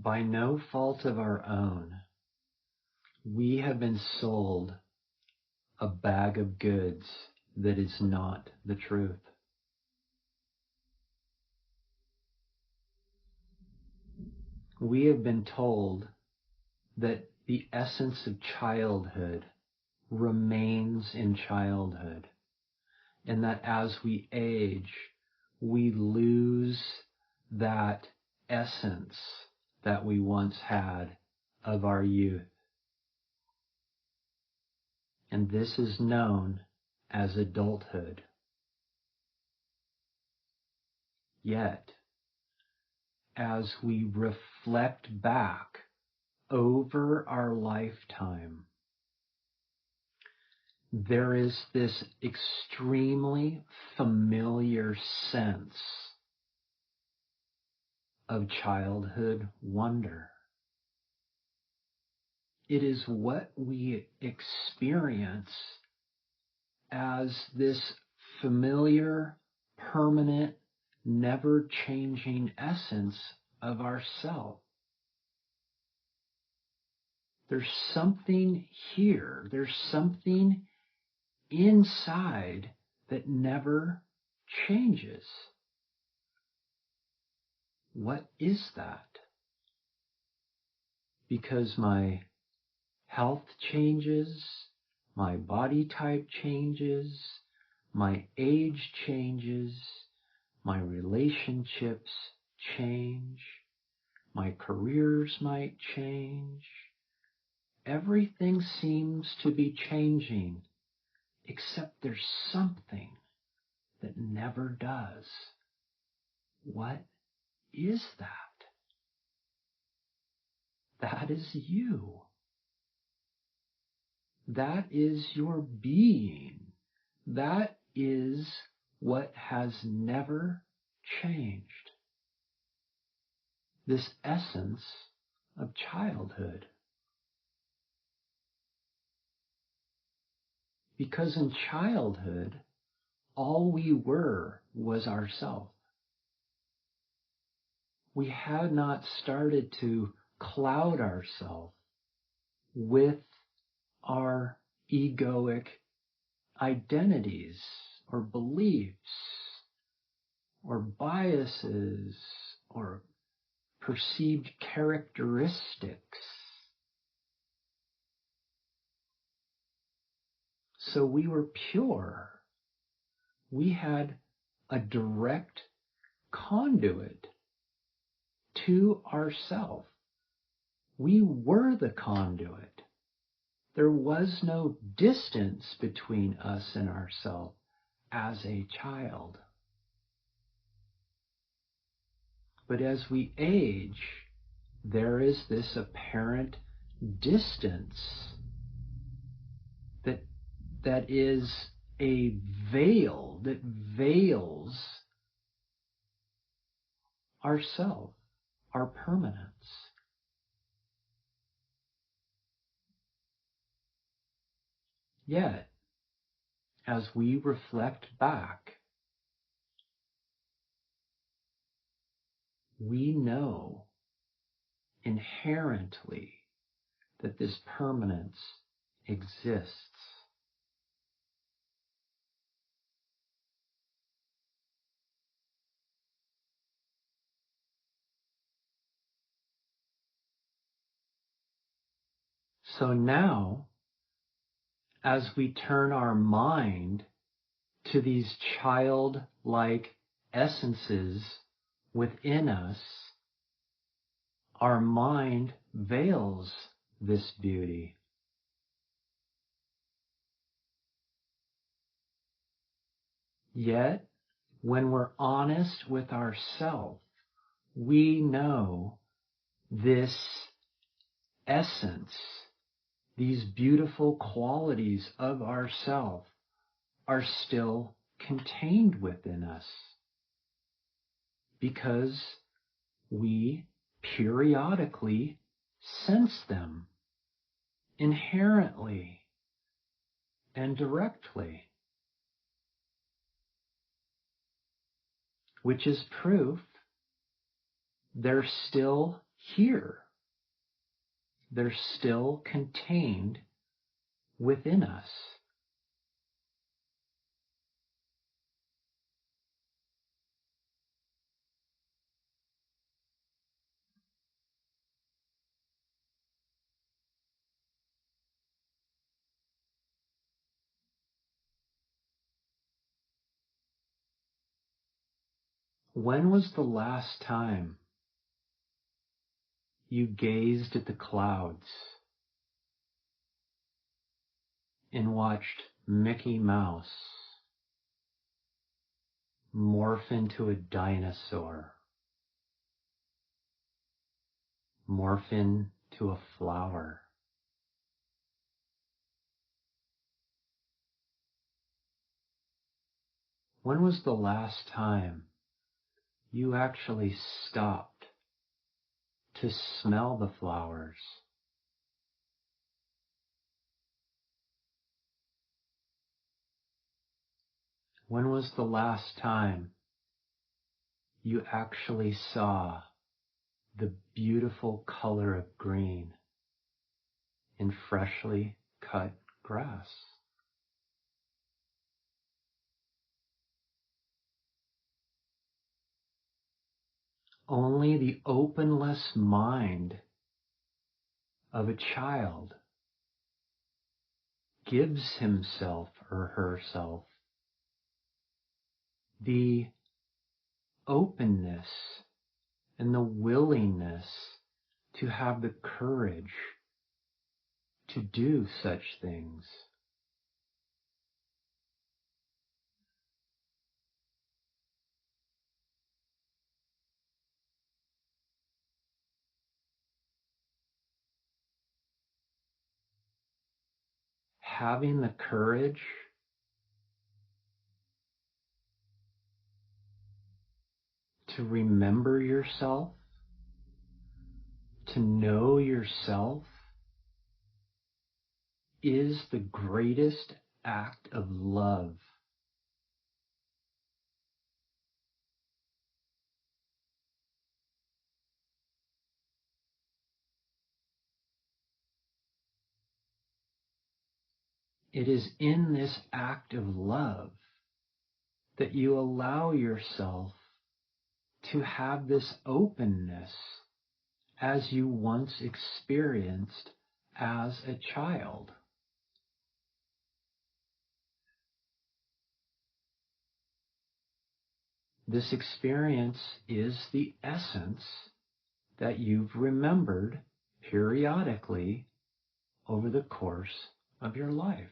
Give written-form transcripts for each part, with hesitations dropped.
by no fault of our own, we have been sold a bag of goods that is not the truth. We have been told that the essence of childhood remains in childhood, and that as we age, we lose that essence that we once had of our youth. And this is known as adulthood. Yet, as we reflect back over our lifetime, there is this extremely familiar sense of childhood wonder. It is what we experience as this familiar, permanent, never-changing essence of ourself. There's something here. There's something inside that never changes. What is that? Because my health changes, my body type changes, my age changes, my relationships change, my careers might change. Everything seems to be changing, except there's something that never does. What is that? That is you. That is your being. That is what has never changed. This essence of childhood. Because in childhood, all we were was ourself. We had not started to cloud ourselves with our egoic identities or beliefs or biases or perceived characteristics. So we were pure. We had a direct conduit to ourself. We were the conduit. There was no distance between us and ourself as a child. But as we age, there is this apparent distance that is a veil that veils ourself, our permanence. Yet, as we reflect back, we know inherently that this permanence exists. So now, as we turn our mind to these childlike essences within us, our mind veils this beauty. Yet, when we're honest with ourselves, we know this essence, these beautiful qualities of ourself are still contained within us because we periodically sense them inherently and directly, which is proof they're still here. They're still contained within us. When was the last time you gazed at the clouds and watched Mickey Mouse morph into a dinosaur, morph into a flower? When was the last time you actually stopped to smell the flowers? When was the last time you actually saw the beautiful color of green in freshly cut grass? Only the openless mind of a child gives himself or herself the openness and the willingness to have the courage to do such things. Having the courage to remember yourself, to know yourself, is the greatest act of love. It is in this act of love that you allow yourself to have this openness as you once experienced as a child. This experience is the essence that you've remembered periodically over the course of your life.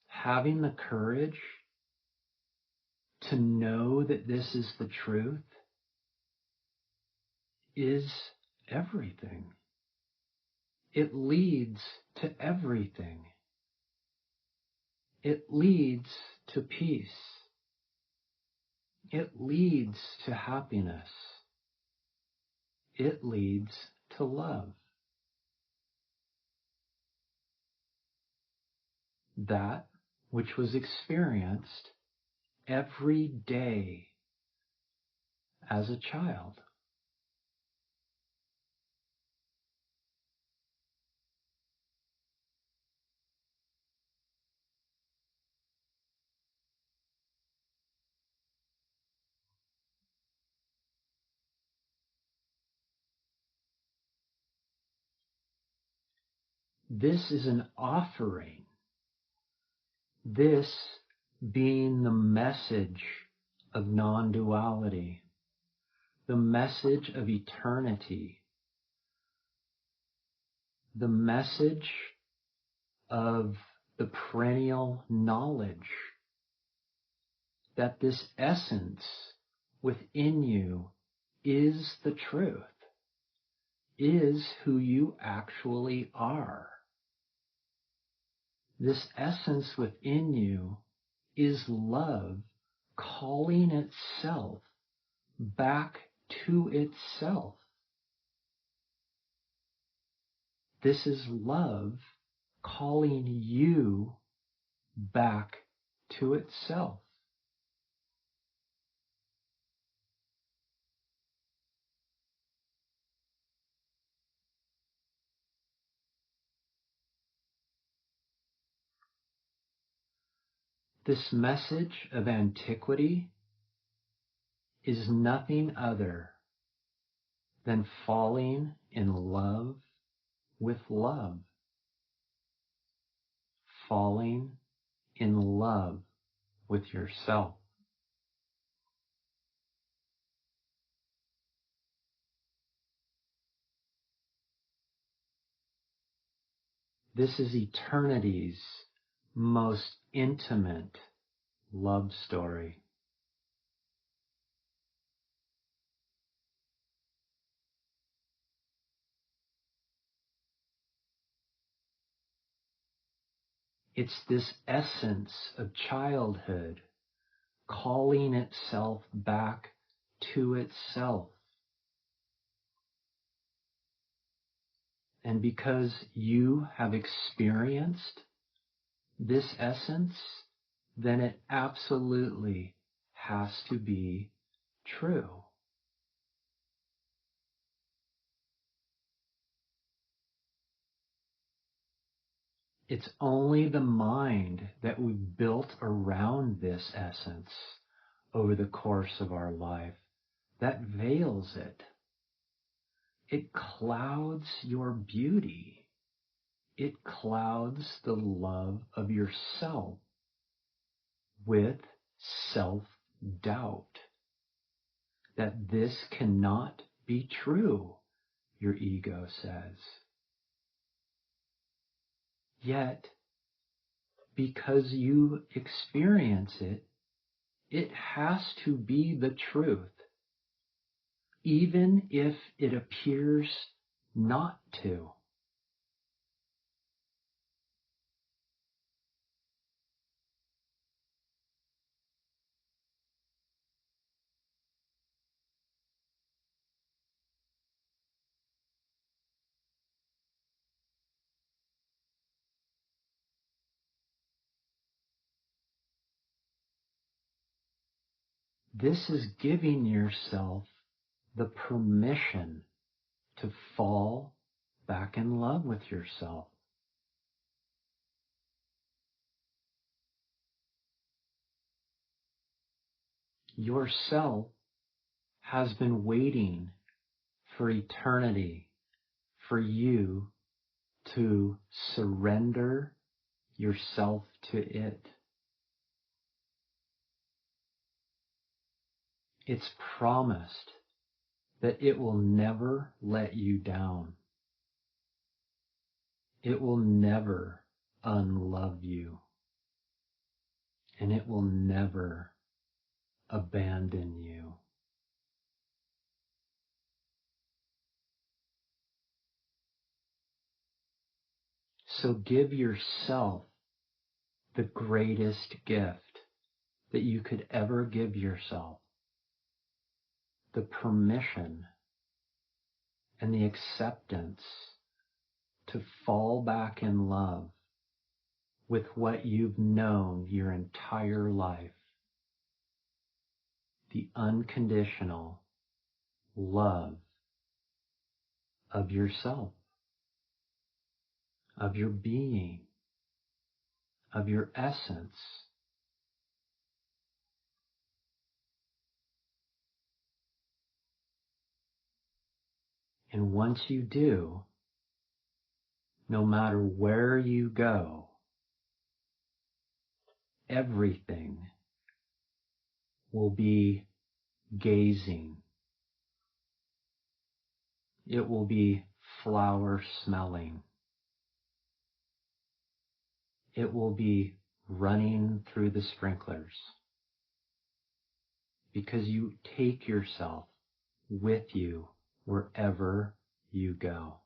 Having the courage to know that this is the truth is everything. It leads to everything. It leads to peace. It leads to happiness. It leads to love. That which was experienced every day as a child. This is an offering. This being the message of non-duality, the message of eternity, the message of the perennial knowledge that this essence within you is the truth, is who you actually are. This essence within you is love calling itself back to itself. This is love calling you back to itself. This message of antiquity is nothing other than falling in love with love. Falling in love with yourself. This is eternity's most intimate love story. It's this essence of childhood calling itself back to itself. And because you have experienced this essence, then it absolutely has to be true. It's only the mind that we've built around this essence over the course of our life that veils it. It clouds your beauty. It clouds the love of yourself with self-doubt that this cannot be true, your ego says. Yet, because you experience it, it has to be the truth, even if it appears not to. This is giving yourself the permission to fall back in love with yourself. Yourself has been waiting for eternity for you to surrender yourself to it. It's promised that it will never let you down. It will never unlove you. And it will never abandon you. So give yourself the greatest gift that you could ever give yourself. The permission and the acceptance to fall back in love with what you've known your entire life. The unconditional love of yourself, of your being, of your essence. And once you do, no matter where you go, everything will be gazing. It will be flower smelling. It will be running through the sprinklers. Because you take yourself with you wherever you go.